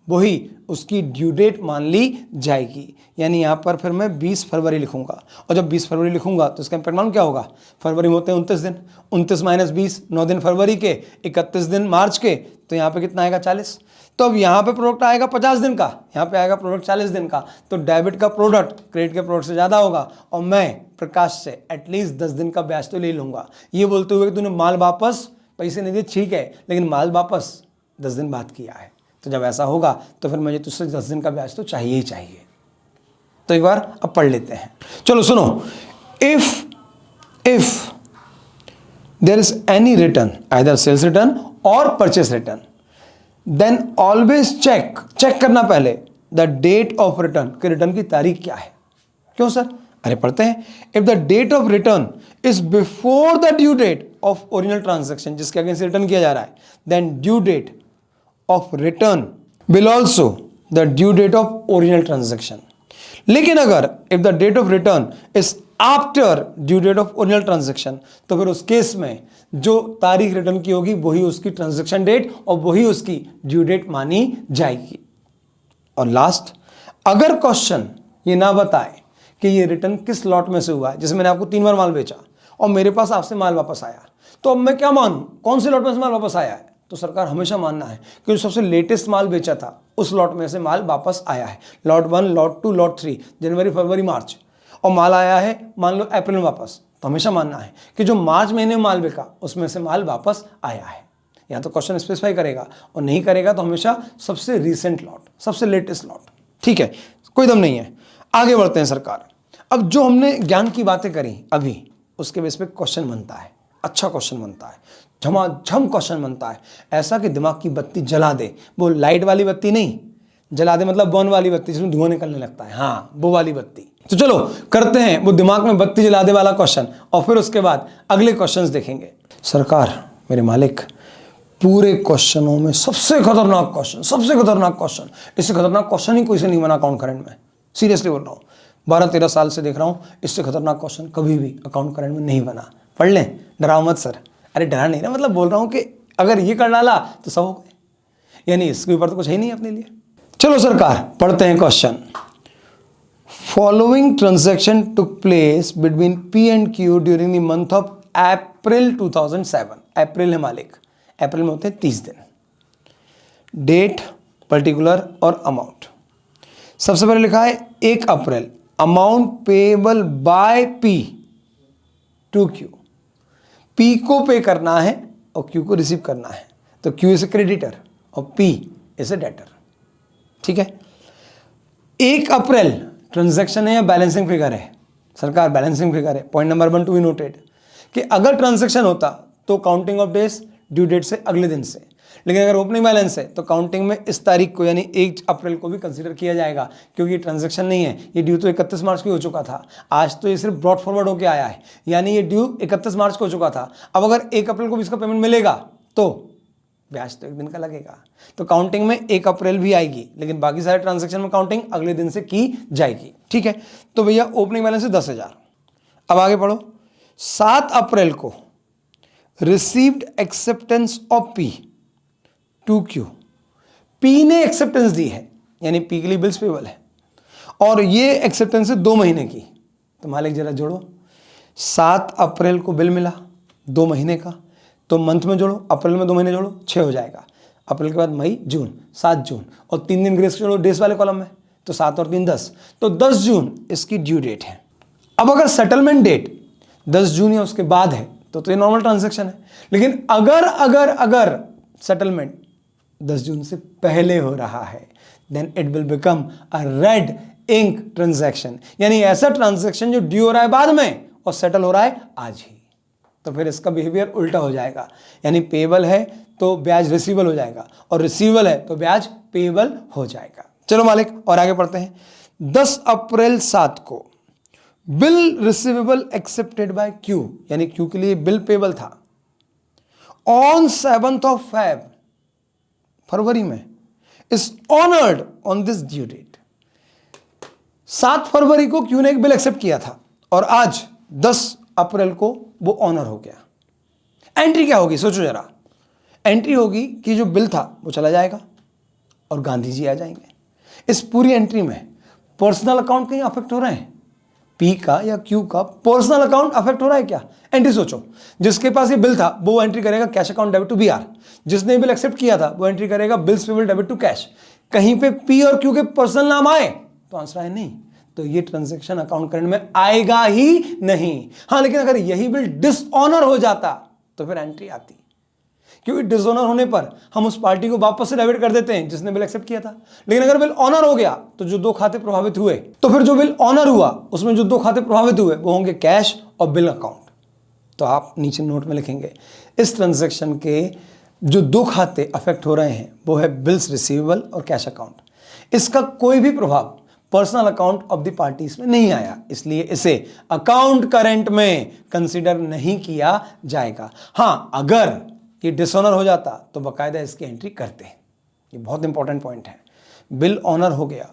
वही उसकी ड्यू डेट मान ली जाएगी। यानी यहां पर फिर मैं 20 फरवरी लिखूंगा, और जब 20 फरवरी लिखूंगा तो इसका इम्पैक्ट मालूम क्या होगा, फरवरी में होते हैं 29 दिन, 29 माइनस 20, 9 दिन फरवरी के, 31 दिन मार्च के, तो यहाँ पे कितना आएगा 40। तो अब यहाँ पे प्रोडक्ट आएगा 50 दिन का, यहाँ पे आएगा प्रोडक्ट 40 दिन का, तो डेबिट का प्रोडक्ट क्रेडिट के प्रोडक्ट से ज़्यादा होगा, और मैं प्रकाश से एटलीस्ट 10 दिन का ब्याज तो ले लूँगा। ये बोलते हुए कि तूने माल वापस पैसे नहीं दिए, ठीक है, लेकिन माल वापस 10 दिन बाद किया है, तो जब ऐसा होगा तो फिर मुझे तुझसे 10 दिन का ब्याज तो चाहिए ही चाहिए। तो एक बार अब पढ़ लेते हैं, चलो सुनो। If there is any return, either sales return और purchase return, then always check करना पहले द डेट ऑफ रिटर्न, कि रिटर्न की तारीख क्या है। क्यों सर? अरे पढ़ते हैं, if the date of return is before the due date of original transaction, जिसके अगेंस्ट रिटर्न किया जा रहा है, then due date of return will also the due date of original transaction. लेकिन अगर if the date of return is after due date of original transaction, तो फिर उस केस में जो तारीख रिटर्न की होगी वही उसकी ट्रांजैक्शन डेट और वही उसकी ड्यू डेट मानी जाएगी। और लास्ट, अगर क्वेश्चन ये ना बताए कि ये रिटर्न किस लॉट में से हुआ है, जैसे मैंने आपको 3 बार माल बेचा और मेरे पास आपसे माल वापस आया, तो अब मैं क्या मानूं कौन से लॉट में से माल वापस आया है? तो सरकार हमेशा मानना है कि जो सबसे लेटेस्ट माल बेचा था उस लॉट में से माल वापस आया है। लॉट 1, लॉट 2, लॉट 3, जनवरी, फरवरी, मार्च, और माल आया है मान लो अप्रैल में वापस, तो हमेशा मानना है कि जो मार्च महीने में माल बिका उसमें से माल वापस आया है। या तो क्वेश्चन स्पेसिफाई करेगा, और नहीं करेगा तो हमेशा सबसे रीसेंट लॉट, सबसे लेटेस्ट लॉट। ठीक है, कोई दम नहीं है। आगे बढ़ते हैं सरकार। अब जो हमने ज्ञान की बातें करी अभी, उसके बेस पे क्वेश्चन बनता है, अच्छा क्वेश्चन बनता है, झमाझम क्वेश्चन बनता है, ऐसा कि दिमाग की बत्ती जला दे। वो लाइट वाली बत्ती नहीं, जला दे मतलब बॉन वाली बत्ती जिसमें धुआं निकलने लगता है, हाँ वो वाली बत्ती। तो चलो करते हैं वो दिमाग में बत्ती जला दे वाला क्वेश्चन, और फिर उसके बाद अगले क्वेश्चंस देखेंगे। सरकार, मेरे मालिक, पूरे क्वेश्चनों में सबसे खतरनाक क्वेश्चन, इससे खतरनाक क्वेश्चन ही कोई से नहीं बना अकाउंट करंट में। सीरियसली बोल रहा हूँ, 12-13 साल से देख रहा हूँ, इससे खतरनाक क्वेश्चन कभी भी अकाउंट करंट में नहीं बना। पढ़ लें, डराओ मत सर। अरे डरा नहीं रहा, मतलब बोल रहा हूँ कि अगर ये कर डाला तो सब हो गए, यानी इसके ऊपर तो कुछ है नहीं अपने लिए। चलो सरकार, पढ़ते हैं question. Following transaction took place between P and Q during the month of April 2007। April है मालिक, अप्रैल में होते हैं 30 दिन। डेट, पर्टिकुलर और अमाउंट। सबसे पहले लिखा है 1 April, amount payable by P to Q. P को पे करना है और क्यू को रिसीव करना है, तो क्यू इज ए क्रेडिटर और पी इज ए डेटर। ठीक है, 1 अप्रैल ट्रांजैक्शन है या बैलेंसिंग फिगर है? सरकार बैलेंसिंग फिगर है। Point number 1 to be noted कि अगर ट्रांजैक्शन होता तो counting of days due date से अगले दिन से, लेकिन अगर ओपनिंग बैलेंस है तो काउंटिंग में इस तारीख को यानी 1 अप्रैल को भी कंसीडर किया जाएगा, क्योंकि ये ट्रांजैक्शन नहीं है, ये ड्यू तो 31 मार्च को हो चुका था। आज तो ये सिर्फ ब्रॉड फॉरवर्ड होकर आया है, यानी ये ड्यू 31 मार्च को हो चुका था। अब अगर 1 अप्रैल को भी इसका पेमेंट मिलेगा तो ब्याज तो 1 दिन का लगेगा, तो काउंटिंग में 1 अप्रैल भी आएगी, लेकिन बाकी सारे ट्रांजैक्शन में काउंटिंग अगले दिन से की जाएगी। ठीक है, तो भैया ओपनिंग बैलेंस है 10,000। अब आगे पढ़ो। 7 अप्रैल को received acceptance of P to Q. P ने एक्सेप्टेंस दी है, यानी पी के लिए बिल्स पेबल है, और ये एक्सेप्टेंस है 2 महीने की। तो मालिक जरा जोड़ो, 7 अप्रैल को बिल मिला 2 महीने का, तो मंथ में जोड़ो, अप्रैल में 2 महीने जोड़ो, 6 हो जाएगा। अप्रैल के बाद मई, जून, 7 जून, और 3 दिन ग्रेस जोड़ो डेज वाले कॉलम में, तो 7 और 3 10, तो 10 जून इसकी ड्यू डेट है। अब अगर सेटलमेंट डेट 10 जून या उसके बाद है तो ये नॉर्मल ट्रांजैक्शन है। लेकिन अगर सेटलमेंट 10 जून से पहले हो रहा है, then it will become a red ink transaction, यानी ऐसा ट्रांजैक्शन जो ड्यू हो रहा है बाद में और सेटल हो रहा है आज ही। तो फिर इसका बिहेवियर उल्टा हो जाएगा, यानी पेबल है तो ब्याज रिसीवेबल हो जाएगा, और रिसीवेबल है तो ब्याज पेबल हो जाएगा। चलो मालिक और आगे पढ़ते हैं। 10 अप्रैल 7 को bill receivable accepted by Q, यानी क्यू के लिए बिल पेबल था। ऑन 7th of Feb, फरवरी में, is honoured on this due date. 7 फरवरी को क्यू ने एक बिल एक्सेप्ट किया था और आज 10 अप्रैल को वो ऑनर हो गया। एंट्री क्या होगी सोचो जरा। एंट्री होगी कि जो बिल था वो चला जाएगा और गांधी जी आ जाएंगे। इस पूरी एंट्री में पर्सनल अकाउंट कहीं अफेक्ट हो रहे हैं? पी का या क्यू का पर्सनल अकाउंट अफेक्ट हो रहा है क्या? एंट्री सोचो। जिसके पास ये बिल था वो एंट्री करेगा cash account debit to BR, जिसने बिल एक्सेप्ट किया था वो एंट्री करेगा bills payable debit to cash. कहीं पे पी और क्यू के पर्सनल नाम आए? तो आंसर है नहीं, तो ये ट्रांजैक्शन अकाउंट करंट में आएगा ही नहीं। हाँ, लेकिन अगर यही बिल डिसऑनर हो जाता तो फिर एंट्री आती, क्योंकि डिसऑनर होने पर हम उस पार्टी को वापस से डेबिट कर देते हैं जिसने बिल एक्सेप्ट किया था। लेकिन अगर बिल ऑनर हो गया तो जो 2 खाते प्रभावित हुए, तो फिर जो बिल ऑनर हुआ उसमें जो 2 खाते प्रभावित हुए वो होंगे कैश और बिल अकाउंट। तो आप नीचे नोट में लिखेंगे इस ट्रांजैक्शन के जो 2 खाते अफेक्ट हो रहे हैं वो है बिल्स रिसीवेबल और कैश अकाउंट। इसका कोई भी प्रभाव personal account of the parties में नहीं आया, इसलिए इसे अकाउंट करेंट में कंसीडर नहीं किया जाएगा। हाँ, अगर ये डिसऑनर हो जाता तो बाकायदा इसकी एंट्री करते हैं। ये बहुत इंपॉर्टेंट पॉइंट है। बिल ऑनर हो गया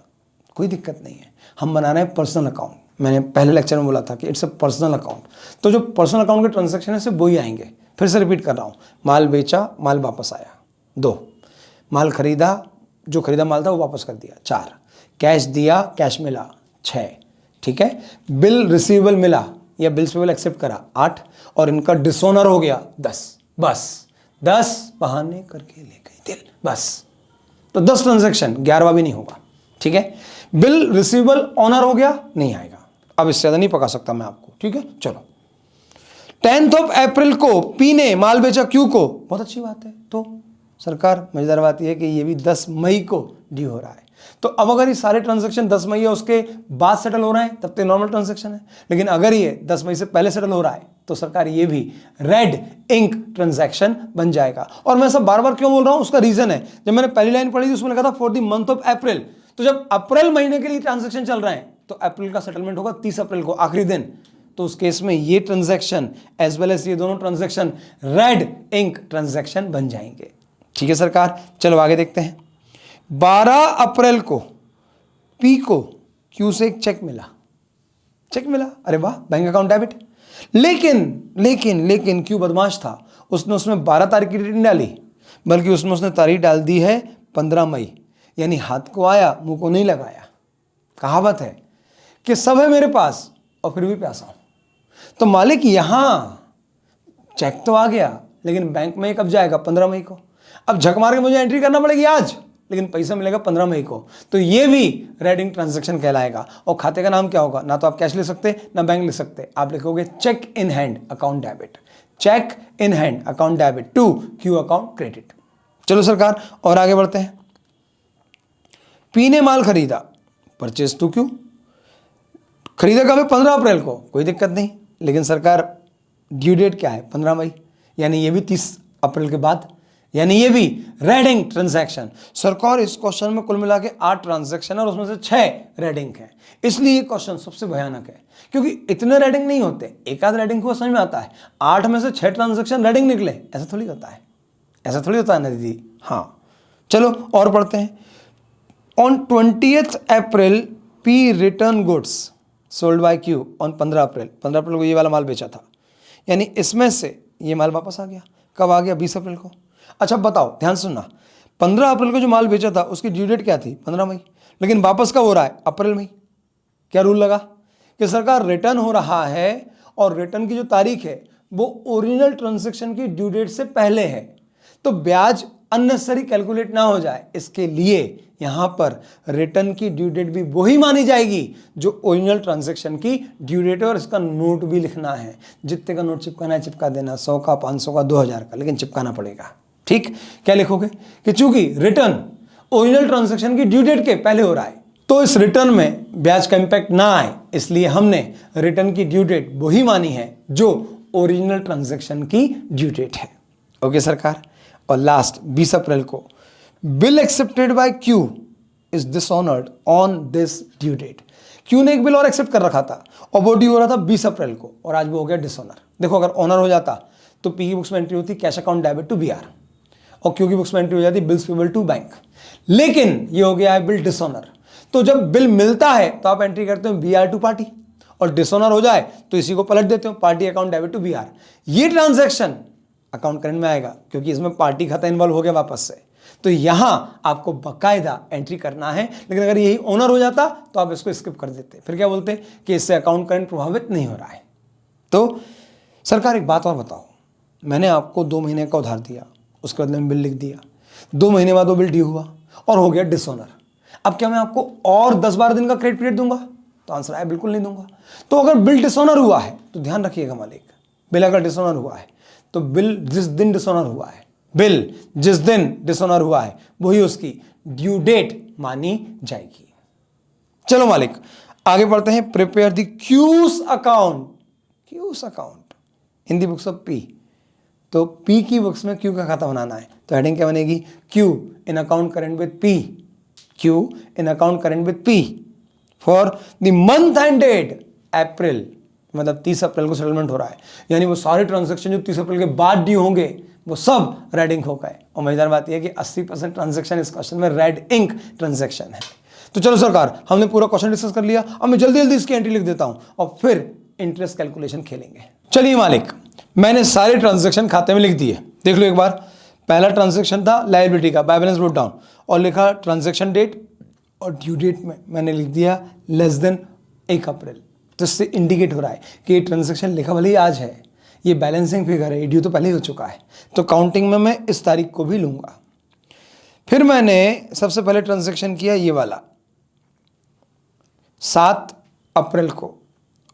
कोई दिक्कत नहीं है, हम बना रहे हैं पर्सनल अकाउंट। मैंने पहले लेक्चर में बोला था कि इट्स अ पर्सनल अकाउंट, तो जो पर्सनल अकाउंट के ट्रांजैक्शन है सिर्फ वही आएंगे। फिर से रिपीट कर रहा हूँ, माल बेचा, माल वापस आया 2, माल खरीदा, जो खरीदा माल था वो वापस कर दिया 4, कैश दिया, कैश मिला 6, ठीक है, बिल रिसीवेबल मिला या बिल्स पेबल एक्सेप्ट करा 8, और इनका डिसऑनर हो गया 10। बस 10 बहाने करके ले गई दिल, बस। तो 10 ट्रांजैक्शन, 11वां भी नहीं होगा, ठीक है। बिल रिसीवेबल ऑनर हो गया, नहीं आएगा। अब इससे ज्यादा नहीं पका सकता मैं आपको, ठीक है। चलो, 10th of April को पी ने माल बेचा क्यू को, बहुत अच्छी बात है। तो सरकार, मजेदार बात यह है कि ये भी 10 मई को ड्यू हो रहा है। तो अब अगर ये सारे ट्रांजैक्शन 10 मई या उसके बाद सेटल हो रहे हैं तब तो नॉर्मल ट्रांजैक्शन है। लेकिन अगर ये 10 मई से पहले सेटल हो रहा है तो सरकार ये भी रेड इंक ट्रांजैक्शन बन जाएगा। और मैं सब बार बार क्यों बोल रहा हूं, उसका रीजन है। जब मैंने पहली लाइन पढ़ी थी उसमें लिखा था फॉर द मंथ ऑफ अप्रैल, तो जब अप्रैल महीने के लिए ट्रांजैक्शन चल रहे हैं तो अप्रैल का सेटलमेंट होगा 30 अप्रैल को, आखिरी दिन। तो उस केस में ये ट्रांजैक्शन एज वेल एज ये दोनों ट्रांजैक्शन रेड इंक ट्रांजैक्शन बन जाएंगे, ठीक है सरकार। चलो आगे देखते हैं। 12 अप्रैल को पी को क्यू से एक चेक मिला, अरे वाह, बैंक अकाउंट डेबिट। लेकिन क्यू बदमाश था, उसने उसमें 12 तारीख की डेट नहीं डाली, बल्कि उसने तारीख डाल दी है 15 मई, यानी हाथ को आया मुंह को नहीं लगाया। कहावत है कि सब है मेरे पास और फिर भी प्यासा हूं। तो मालिक यहां चेक तो आ गया, लेकिन बैंक में कब जाएगा? 15 मई को। अब झक मार के मुझे एंट्री करना पड़ेगी आज, लेकिन पैसा मिलेगा 15 मई को। तो ये भी रेडिंग ट्रांजैक्शन कहलाएगा। और खाते का नाम क्या होगा? ना तो आप कैश ले सकते ना बैंक ले सकते, आप लिखोगे cheque in hand account debit, cheque in hand account debit to Q account credit. चलो सरकार और आगे बढ़ते हैं। पी ने माल खरीदा, परचेज टू क्यू, खरीदा कब है? 15 अप्रैल को, कोई दिक्कत नहीं। लेकिन सरकार ड्यू डेट क्या है? 15 मई, यानी ये भी 30 अप्रैल के बाद, यानी ये भी रेडिंग ट्रांजैक्शन। सरकार इस क्वेश्चन में कुल मिला के 8 ट्रांजैक्शन है और उसमें से 6 रेडिंग है, इसलिए ये क्वेश्चन सबसे भयानक है, क्योंकि इतने रेडिंग नहीं होते। एक आध रेडिंग को समझ में आता है, 8 में से 6 ट्रांजैक्शन रेडिंग निकले, ऐसा थोड़ी होता है, ऐसा थोड़ी होता है ना दीदी। हाँ चलो और पढ़ते हैं। On 20th April P return goods sold by Q on 15 अप्रैल, 15 अप्रैल को ये वाला माल बेचा था, यानी इसमें से ये माल वापस आ गया। कब आ गया? 20 अप्रैल को। अच्छा बताओ, ध्यान सुनना, 15 अप्रैल को जो माल बेचा था उसकी ड्यू डेट क्या थी? 15 मई, लेकिन वापस कब हो रहा है? अप्रैल मई। क्या रूल लगा कि सरकार रिटर्न हो रहा है और रिटर्न की जो तारीख है वो ओरिजिनल ट्रांजैक्शन की ड्यू डेट से पहले है, तो ब्याज अननेसेसरी कैलकुलेट ना हो जाए, इसके लिए यहां पर रिटर्न की ड्यू डेट भी वही मानी जाएगी जो ओरिजिनल ट्रांजैक्शन की ड्यू डेट है, और इसका नोट भी लिखना है। जितने का नोट चिपकाना है चिपका देना, 100 का, 500 का, 2000 का, लेकिन चिपकाना पड़ेगा। ठीक, क्या लिखोगे कि चूंकि रिटर्न ओरिजिनल ट्रांजैक्शन की ड्यू डेट के पहले हो रहा है तो इस रिटर्न में ब्याज का इंपैक्ट ना आए, इसलिए हमने रिटर्न की ड्यू डेट वही मानी है जो ओरिजिनल ट्रांजैक्शन की ड्यू डेट है। ओके सरकार। और लास्ट 20 अप्रैल को bill accepted by Q is dishonoured on this due date. Q ने एक बिल और एक्सेप्ट कर रखा था और वो ड्यू हो रहा था 20 अप्रैल को, और आज वो हो गया डिसऑनर। देखो, अगर ऑनर हो जाता तो पी की बुक्स में एंट्री होती cash account debit to BR, और क्यू की बुक्स में एंट्री हो जाती बिल्स पेबल टू बैंक, लेकिन ये हो गया है बिल डिसऑनर। तो जब बिल मिलता है तो आप एंट्री करते हो बीआर टू पार्टी, और डिसऑनर हो जाए तो इसी को पलट देते हो party account debit to BR. ये ट्रांजैक्शन अकाउंट करंट में आएगा क्योंकि इसमें पार्टी खाता इन्वॉल्व हो गया वापस से, तो यहां आपको बकायदा एंट्री करना है। लेकिन अगर यही ओनर हो जाता तो आप इसको स्किप कर देते, फिर क्या बोलते कि इससे अकाउंट करंट प्रभावित नहीं हो रहा है। तो सरकार एक बात और बताओ, मैंने आपको 2 महीने का उधार दिया, उसके बदले में बिल लिख दिया, 2 महीने बाद वो बिल ड्यू हुआ और हो गया डिसऑनर। अब क्या मैं आपको और 10-12 दिन का क्रेडिट पीरियड दूंगा? तो आंसर है बिल्कुल नहीं दूंगा। तो अगर बिल डिसऑनर हुआ है तो ध्यान रखिएगा मालिक, बिल अगर डिसऑनर हुआ है तो बिल जिस दिन डिसऑनर हुआ है, बिल जिस दिन डिसऑनर हुआ है वही उसकी ड्यू डेट मानी जाएगी। चलो मालिक आगे बढ़ते हैं। Prepare the Q's account. Q's account in the books of P, तो पी की बुक्स में क्यू का खाता बनाना है, तो हेडिंग क्या बनेगी? Q in account current with P. Q in account current with P for the month end date April, मतलब 30 अप्रैल को सेटलमेंट हो रहा है, यानी वो सारे ट्रांजैक्शन जो 30 अप्रैल के बाद ड्यू होंगे वो सब रेड इंक हो गए। और मजेदार बात यह है कि 80% ट्रांजैक्शन इस क्वेश्चन में रेड इंक ट्रांजैक्शन है। तो चलो सरकार, हमने पूरा क्वेश्चन डिस्कस कर लिया, अब मैं जल्दी जल्दी इसकी एंट्री लिख देता हूं और फिर इंटरेस्ट कैलकुलेशन खेलेंगे। चलिए मालिक, मैंने सारे ट्रांजैक्शन खाते में लिख दिए, देख लो एक बार। पहला ट्रांजैक्शन था लायबिलिटी का, बाय बैलेंस ब्रोट डाउन, और लिखा ट्रांजैक्शन डेट, और ड्यू डेट में मैंने लिख दिया लेस देन 1 अप्रैल। तो इससे इंडिकेट हो रहा है कि ये ट्रांजैक्शन लिखा भले ही आज है, ये बैलेंसिंग फिगर है, ड्यू तो पहले ही हो चुका है, तो काउंटिंग में मैं इस तारीख को भी लूंगा। फिर मैंने सबसे पहले ट्रांजैक्शन किया ये वाला 7 अप्रैल को,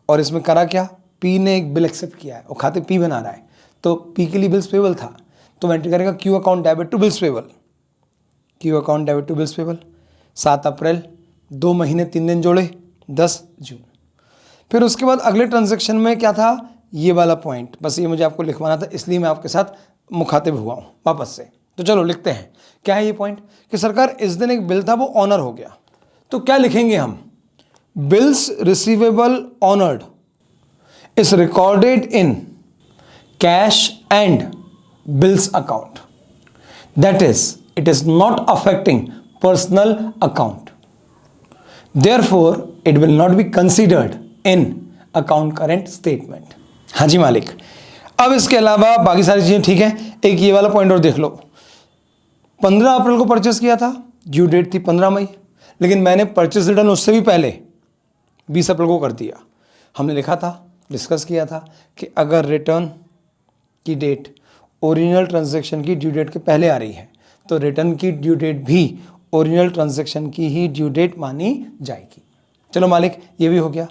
और इसमें करा क्या? पी ने एक बिल एक्सेप्ट किया है और खाते पी बना रहा है, तो पी के लिए बिल्स पेबल था, तो एंट्री करेगा Q account debit to bills payable. Q account debit to bills payable 7 अप्रैल, 2 महीने 3 दिन जोड़े 10 जून। फिर उसके बाद अगले ट्रांजैक्शन में क्या था? ये वाला पॉइंट, बस ये मुझे आपको लिखवाना था, इसलिए मैं आपके साथ मुखातिब हुआ हूँ वापस से। तो चलो लिखते हैं, क्या है ये पॉइंट कि सरकार इस दिन एक बिल था वो ऑनर हो गया, तो क्या लिखेंगे हम? Bills receivable honoured is recorded in cash and bills account. That is, it is not affecting personal account. Therefore, it will not be considered in account current statement. हाँ जी मालिक। अब इसके अलावा बाकी सारी चीज़ें ठीक है। एक ये वाला पॉइंट और देख लो, 15 अप्रैल को परचेस किया था, ड्यू डेट थी 15 मई, लेकिन मैंने परचेस रिटर्न उससे भी पहले 20 अप्रैल को कर दिया। हमने लिखा था, डिस्कस किया था कि अगर रिटर्न की डेट ओरिजिनल ट्रांजैक्शन की ड्यू डेट के पहले आ रही है तो रिटर्न की ड्यू डेट भी ओरिजिनल ट्रांजैक्शन की ही ड्यू डेट मानी जाएगी। चलो मालिक, ये भी हो गया।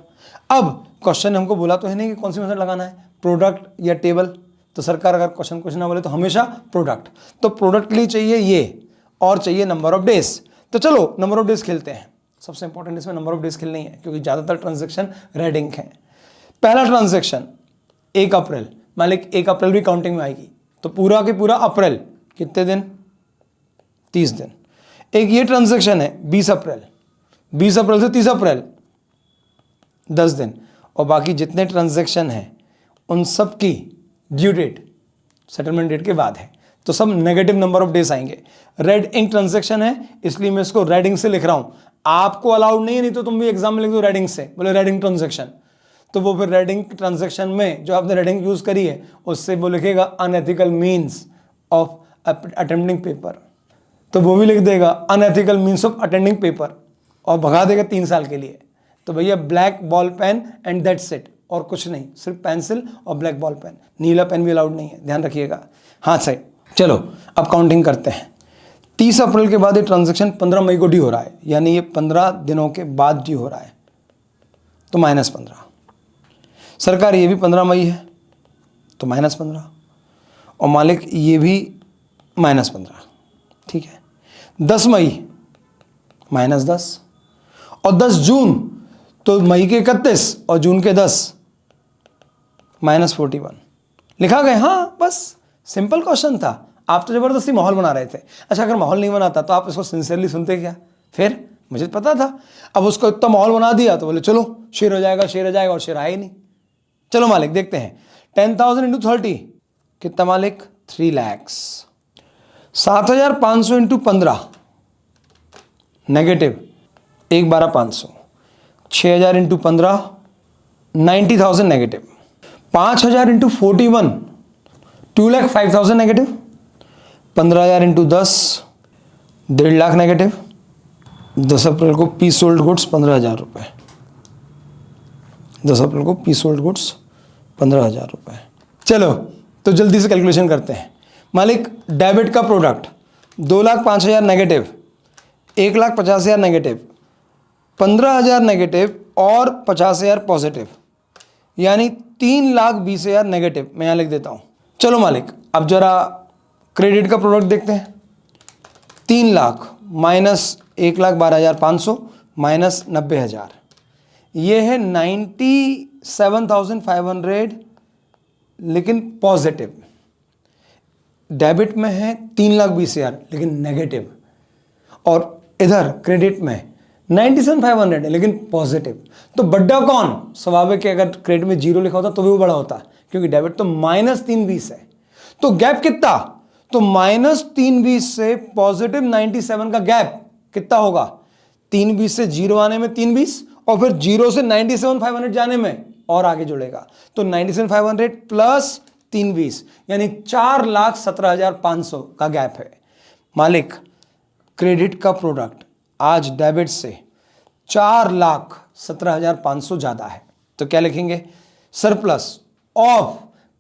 अब क्वेश्चन हमको बोला तो है नहीं कि कौन सी मेथड लगाना है, प्रोडक्ट या टेबल। तो सरकार अगर क्वेश्चन कुछ ना बोले तो हमेशा प्रोडक्ट, तो प्रोडक्ट के लिए चाहिए ये और चाहिए नंबर ऑफ डेज। तो चलो नंबर ऑफ डेज खेलते हैं। सबसे इंपॉर्टेंट इसमें नंबर ऑफ डेज खेलनी है क्योंकि ज़्यादातर ट्रांजैक्शन रेड इंक है। पहला ट्रांजैक्शन 1 अप्रैल, मालिक 1 अप्रैल भी काउंटिंग में आएगी, तो पूरा के पूरा अप्रैल कितने दिन? 30 दिन। एक ये ट्रांजैक्शन है 20 अप्रैल, 20 अप्रैल से 30 अप्रैल 10 दिन, और बाकी जितने ट्रांजैक्शन हैं उन सब की ड्यू डेट सेटलमेंट डेट के बाद है, तो सब नेगेटिव नंबर ऑफ डेज आएंगे। रेड इंक ट्रांजैक्शन है इसलिए मैं इसको रेड इंक से लिख रहा हूं, आपको अलाउड नहीं है, नहीं तो तुम भी एग्जाम में लिख दो रेडिंग से, बोले रेडिंग ट्रांजैक्शन, तो वो फिर रेडिंग ट्रांजैक्शन में जो आपने रेडिंग यूज करी है उससे वो लिखेगा unethical means of attempting paper, तो वो भी लिख देगा unethical means of attending paper और भगा देगा 3 साल के लिए। तो भैया black ball pen and that's it, और कुछ नहीं, सिर्फ पेंसिल और ब्लैक बॉल पेन, नीला पेन भी अलाउड नहीं है, ध्यान रखिएगा। हाँ सही, चलो अब काउंटिंग करते हैं। 30 अप्रैल के बाद ये ट्रांजैक्शन 15 मई को ड्यू हो रहा है, यानी ये 15 दिनों के बाद ड्यू हो रहा है, तो -15। सरकार ये भी 15 मई है तो -15, और मालिक ये भी -15, ठीक है। 10 मई -10, और 10 जून, तो मई के 31 और जून के 10 -41 लिखा गया। हाँ बस सिंपल क्वेश्चन था, आप तो जबरदस्ती माहौल बना रहे थे। अच्छा अगर माहौल नहीं बनाता तो आप इसको सिंसियरली सुनते क्या? फिर मुझे पता था, अब उसको इतना माहौल बना दिया तो बोले चलो शेर हो जाएगा, शेर हो जाएगा, और शेर आया ही नहीं। चलो मालिक देखते हैं, 10,000 इंटू 30 कितना मालिक? 3 lakh. 7,500 into 15 negative 1,12,500। 6,000 into 15 90,000 negative. 5,000 into 41 2,05,000 negative. 15,000 into 10 1.5 lakh negative. 10 अप्रैल को पीस सोल्ड गुड्स 15,000 रुपये। 10 अप्रैल को पीस सोल्ड गुड्स 15,000 रुपये। चलो तो जल्दी से कैलकुलेशन करते हैं। मालिक डेबिट का प्रोडक्ट 2,05,000 नेगेटिव, 1,50,000 नेगेटिव, 15,000 नेगेटिव और 50,000 पॉजिटिव, यानी 3,20,000 नेगेटिव। मैं यहाँ लिख देता हूँ। चलो मालिक अब जरा क्रेडिट का प्रोडक्ट देखते हैं। 3 लाख माइनस 1,12,500 माइनस 90,000, ये है 97,500, लेकिन पॉजिटिव। डेबिट में है 3,20,000 लेकिन नेगेटिव, और इधर क्रेडिट में 97,500 है लेकिन पॉजिटिव। तो बड़ा कौन? स्वाभाविक है, अगर क्रेडिट में 0 लिखा होता तो भी वो बड़ा होता, क्योंकि डेबिट तो -320 है। तो गैप कितना? तो -320 से पॉजिटिव 97 का गैप कितना होगा? 320 से 0 आने में 320, और फिर 0 से 97,500 जाने में और आगे जुड़ेगा, तो 97,500 प्लस 320 यानी 4,17,500 का गैप है। मालिक क्रेडिट का प्रोडक्ट आज डेबिट से 4,17,500 ज्यादा है, तो क्या लिखेंगे? Surplus of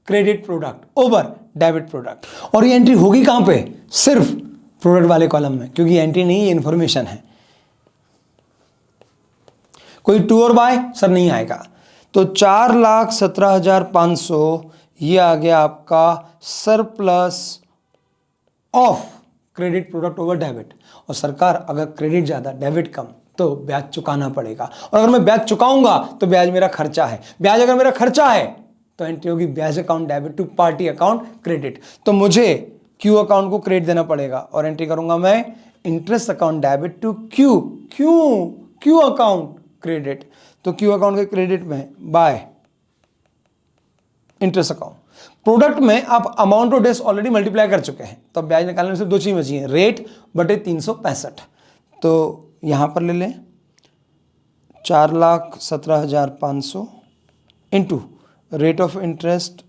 credit product over debit product. और ये एंट्री होगी कहां पे? सिर्फ प्रोडक्ट वाले कॉलम में, क्योंकि एंट्री नहीं है, इंफॉर्मेशन है। कोई टू और बाय सर नहीं आएगा, तो 4,17,500 ये आ गया आपका surplus of credit product over debit. और सरकार अगर क्रेडिट ज्यादा डेबिट कम तो ब्याज चुकाना पड़ेगा, और अगर मैं ब्याज चुकाऊंगा तो ब्याज मेरा खर्चा है। ब्याज अगर मेरा खर्चा है तो एंट्री होगी ब्याज account debit to party account credit. तो मुझे क्यू अकाउंट को क्रेडिट देना पड़ेगा, और एंट्री करूंगा मैं interest account debit to Q account credit. तो क्यू अकाउंट के क्रेडिट में बाय इंटरेस्ट अकाउंट। प्रोडक्ट में आप अमाउंट और डेज ऑलरेडी मल्टीप्लाई कर चुके हैं, तो ब्याज निकालने में सिर्फ 2 चीज बची हैं, रेट बटे 365। तो यहां पर ले लें 4,17,500 into rate of interest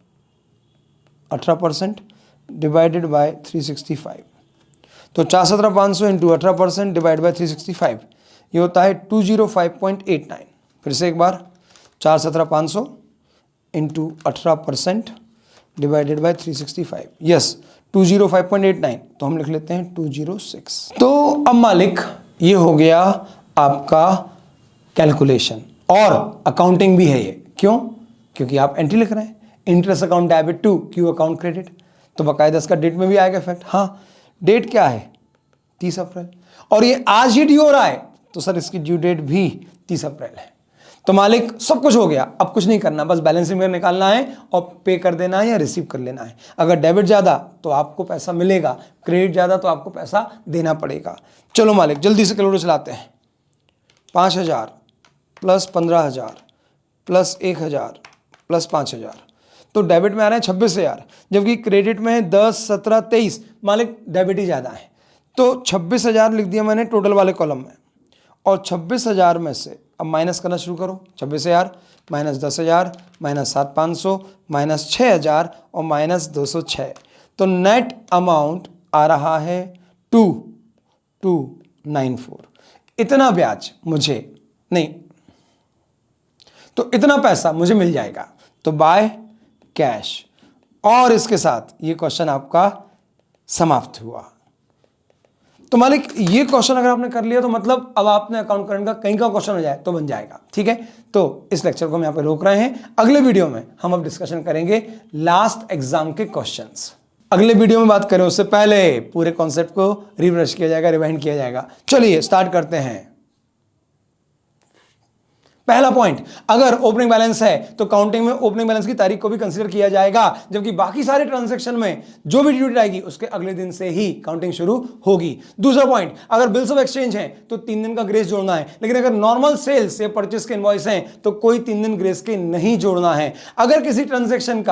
18% divided by 365। तो 4,17,500 इंटू 18% डिवाइड बाय 365, ये होता है 205.89। फिर से एक बार 4,17,500 इंटू 18% डिवाइडेड बाय 365, यस 205.89, तो हम लिख लेते हैं 206। तो अब मालिक ये हो गया आपका कैलकुलेशन, और अकाउंटिंग भी है ये। क्यों? क्योंकि आप एंट्री लिख रहे हैं interest account debit to Q account credit, तो बाकायदा इसका डेट में भी आएगा इफेक्ट। हाँ डेट क्या है? 30 अप्रैल, और ये आज ही ड्यू हो रहा है, तो सर इसकी ड्यू डेट भी 30 अप्रैल है। तो मालिक सब कुछ हो गया, अब कुछ नहीं करना, बस बैलेंसिंग में निकालना है और पे कर देना है या रिसीव कर लेना है। अगर डेबिट ज़्यादा तो आपको पैसा मिलेगा, क्रेडिट ज़्यादा तो आपको पैसा देना पड़ेगा। चलो मालिक जल्दी से कैलकुलेटर चलाते हैं। 5,000 प्लस 15,000 प्लस 1,000 प्लस 5,000, तो डेबिट में आ रहे हैं 26,000, जबकि क्रेडिट में है 10, 17, 23। मालिक डेबिट ही ज़्यादा है, तो 26,000 लिख दिया मैंने टोटल वाले कॉलम में, और 26,000 में से अब माइनस करना शुरू करो। 26,000 माइनस 10,000 माइनस 7,500 माइनस 6,000 और माइनस 206, तो नेट अमाउंट आ रहा है 2294। इतना ब्याज मुझे नहीं, तो इतना पैसा मुझे मिल जाएगा, तो बाय कैश। और इसके साथ ये क्वेश्चन आपका समाप्त हुआ। तो मालिक ये क्वेश्चन अगर आपने कर लिया तो मतलब अब आपने अकाउंट करंट का कहीं का क्वेश्चन हो जाए तो बन जाएगा। ठीक है, तो इस लेक्चर को हम यहां पे रोक रहे हैं। अगले वीडियो में हम अब डिस्कशन करेंगे लास्ट एग्जाम के क्वेश्चंस। अगले वीडियो में बात करें उससे पहले पूरे कॉन्सेप्ट को रिफ्रेश किया जाएगा, रिवाइंड किया जाएगा। चलिए स्टार्ट करते हैं। पहला पॉइंट, अगर ओपनिंग बैलेंस है तो काउंटिंग में ओपनिंग बैलेंस की तारीख को भी कंसीडर किया जाएगा, जबकि बाकी सारे ट्रांजैक्शन में जो भी ड्यू डेट आएगी उसके अगले दिन से ही काउंटिंग शुरू होगी। दूसरा पॉइंट, अगर बिल्स ऑफ एक्सचेंज है तो 3 दिन का ग्रेस जोड़ना है, लेकिन अगर नॉर्मल सेल्स या परचेस के इनवॉइस हैं तो कोई 3 दिन ग्रेस के नहीं जोड़ना है। अगर किसी ट्रांजेक्शन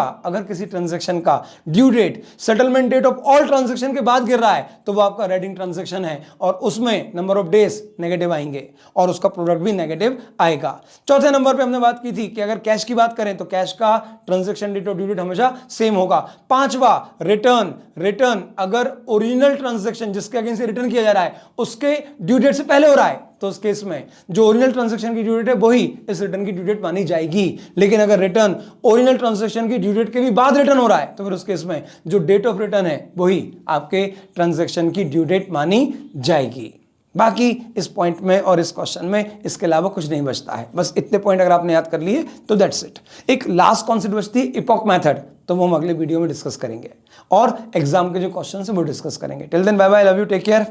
का due date settlement date of all transaction के बाद गिर रहा है तो वो आपका रेडिंग ट्रांजेक्शन है और उसमें नंबर ऑफ डेज नेगेटिव आएंगे और उसका प्रोडक्ट भी नेगेटिव आएगा। चौथे नंबर पे हमने बात की थी कि अगर कैश की बात करें तो कैश का ट्रांजैक्शन डेट और ड्यू डेट हमेशा सेम होगा। पांचवा, रिटर्न अगर ओरिजिनल ट्रांजैक्शन जिसके अगेंस्ट रिटर्न किया जा रहा है उसके ड्यू डेट से पहले हो रहा है तो उस केस में जो ओरिजिनल ट्रांजैक्शन की ड्यू डेट है वही इस रिटर्न की ड्यू डेट मानी जाएगी। लेकिन अगर रिटर्न ओरिजिनल ट्रांजैक्शन की ड्यू डेट के भी बाद रिटर्न हो रहा है तो फिर उस केस में जो डेट ऑफ रिटर्न है वही आपके ट्रांजैक्शन की ड्यू डेट मानी जाएगी। बाकी इस पॉइंट में और इस क्वेश्चन में इसके अलावा कुछ नहीं बचता है। बस इतने पॉइंट अगर आपने याद कर लिए तो दैट्स इट। एक लास्ट कॉन्सेप्ट बचती है इपॉक मेथड, तो वो हम अगले वीडियो में डिस्कस करेंगे और एग्जाम के जो क्वेश्चन है वो डिस्कस करेंगे। Till then bye bye, love you, take care.